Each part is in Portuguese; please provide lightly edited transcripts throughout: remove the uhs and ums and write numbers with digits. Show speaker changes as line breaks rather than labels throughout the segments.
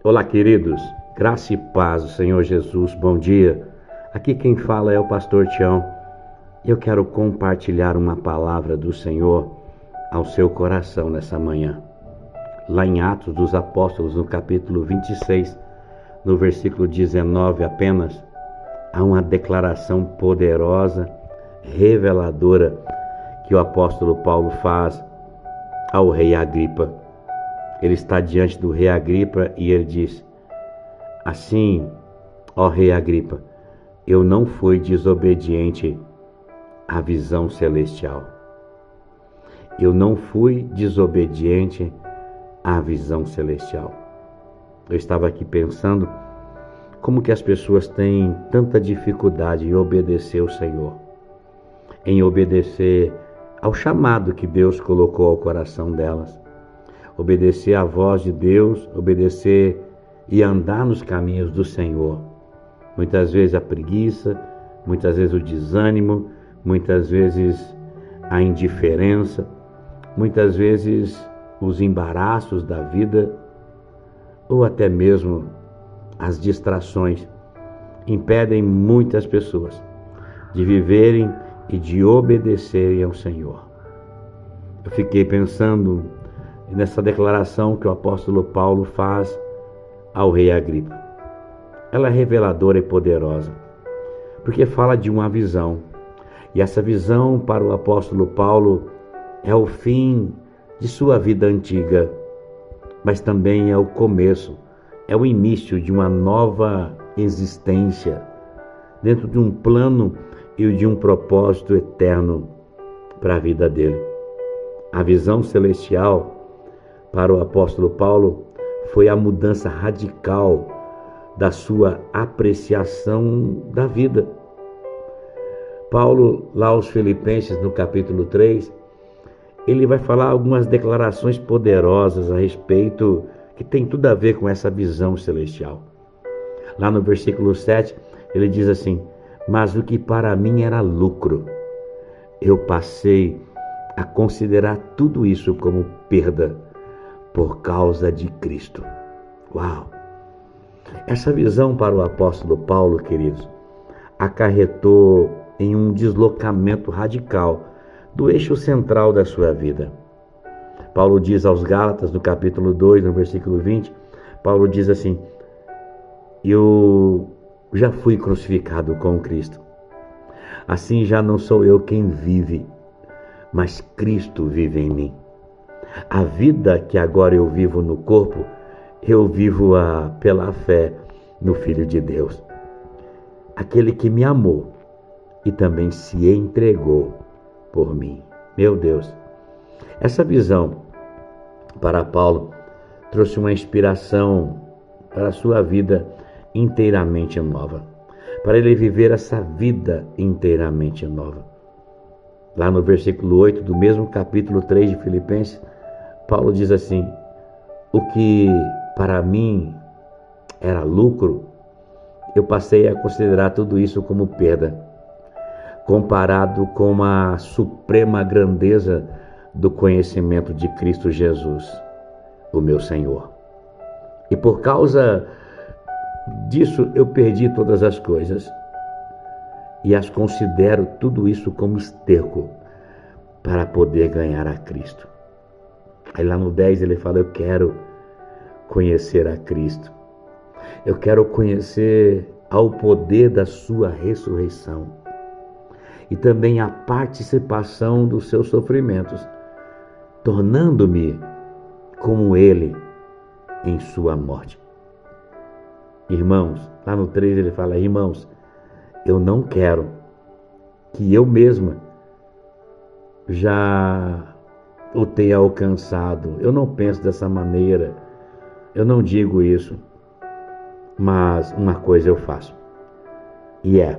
Olá, queridos, graça e paz do Senhor Jesus, bom dia. Aqui quem fala é o pastor Tião e eu quero compartilhar uma palavra do Senhor ao seu coração nessa manhã. Lá em Atos dos Apóstolos, no capítulo 26, no versículo 19 apenas, há uma declaração poderosa, reveladora, que o apóstolo Paulo faz ao rei Agripa. Ele está diante do rei Agripa e ele diz: assim, ó rei Agripa, eu não fui desobediente à visão celestial. Eu não fui desobediente à visão celestial. Eu estava aqui pensando como que as pessoas têm tanta dificuldade em obedecer ao Senhor, em obedecer ao chamado que Deus colocou ao coração delas. Obedecer à voz de Deus, obedecer e andar nos caminhos do Senhor. Muitas vezes a preguiça, muitas vezes o desânimo, muitas vezes a indiferença, muitas vezes os embaraços da vida, ou até mesmo as distrações, impedem muitas pessoas de viverem e de obedecerem ao Senhor. Eu fiquei pensando nessa declaração que o apóstolo Paulo faz ao rei Agripa. Ela é reveladora e poderosa, porque fala de uma visão. E essa visão para o apóstolo Paulo é o fim de sua vida antiga, mas também é o começo, é o início de uma nova existência, dentro de um plano e de um propósito eterno para a vida dele. A visão celestial para o apóstolo Paulo foi a mudança radical da sua apreciação da vida. Paulo, lá aos Filipenses, no capítulo 3, ele vai falar algumas declarações poderosas a respeito, que tem tudo a ver com essa visão celestial. Lá no versículo 7, ele diz assim: mas o que para mim era lucro, eu passei a considerar tudo isso como perda por causa de Cristo. Uau! Essa visão para o apóstolo Paulo, queridos, acarretou em um deslocamento radical do eixo central da sua vida. Paulo diz aos Gálatas, no capítulo 2, no versículo 20, Paulo diz assim: eu já fui crucificado com Cristo. Assim já não sou eu quem vive, mas Cristo vive em mim. A vida que agora eu vivo no corpo, eu vivo-a pela fé no Filho de Deus, aquele que me amou e também se entregou por mim. Meu Deus, essa visão para Paulo trouxe uma inspiração para a sua vida inteiramente nova, para ele viver essa vida inteiramente nova. Lá no versículo 8 do mesmo capítulo 3 de Filipenses, Paulo diz assim: o que para mim era lucro, eu passei a considerar tudo isso como perda, comparado com a suprema grandeza do conhecimento de Cristo Jesus, o meu Senhor. E por causa disso eu perdi todas as coisas e as considero tudo isso como esterco para poder ganhar a Cristo. Aí lá no 10 ele fala: eu quero conhecer a Cristo. Eu quero conhecer ao poder da sua ressurreição e também a participação dos seus sofrimentos, tornando-me como ele em sua morte. Irmãos, lá no 3 ele fala: irmãos, eu não quero que eu mesma já o tenha alcançado. Eu não penso dessa maneira, eu não digo isso, mas uma coisa eu faço, e é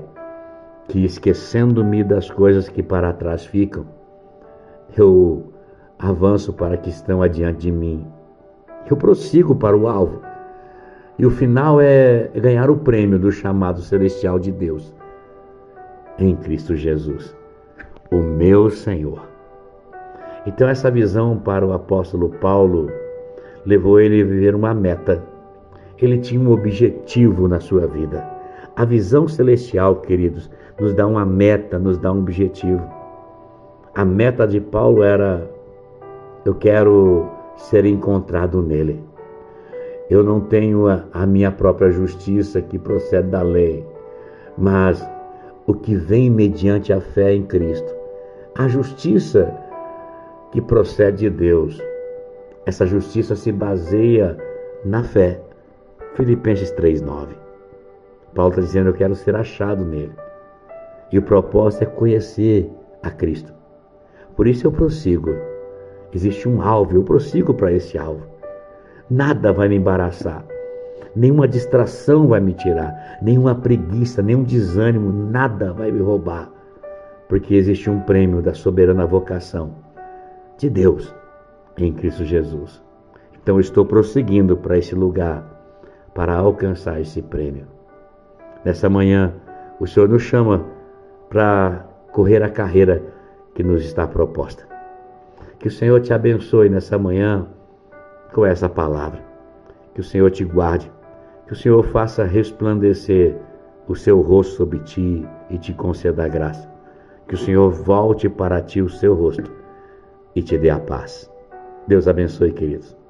que, esquecendo-me das coisas que para trás ficam, eu avanço para que estão adiante de mim. Eu prossigo para o alvo, e o final é ganhar o prêmio do chamado celestial de Deus em Cristo Jesus, o meu Senhor. Então essa visão para o apóstolo Paulo levou ele a viver uma meta ele tinha um objetivo na sua vida. A visão celestial, queridos, nos dá uma meta, nos dá um objetivo. A meta de Paulo era: eu quero ser encontrado nele. Eu não tenho a minha própria justiça que procede da lei, mas o que vem mediante a fé em Cristo. A justiça que procede de Deus. Essa justiça se baseia na fé. Filipenses 3:9. Paulo está dizendo: eu quero ser achado nele. E o propósito é conhecer a Cristo. Por isso eu prossigo. Existe um alvo, eu prossigo para esse alvo. Nada vai me embaraçar. Nenhuma distração vai me tirar. Nenhuma preguiça, nenhum desânimo, nada vai me roubar. Porque existe um prêmio da soberana vocação de Deus em Cristo Jesus. Então eu estou prosseguindo para esse lugar, para alcançar esse prêmio. Nessa manhã, o Senhor nos chama para correr a carreira que nos está proposta. Que o Senhor te abençoe nessa manhã com essa palavra. Que o Senhor te guarde. Que o Senhor faça resplandecer o seu rosto sobre ti e te conceda a graça. Que o Senhor volte para ti o seu rosto e te dê a paz. Deus abençoe, queridos.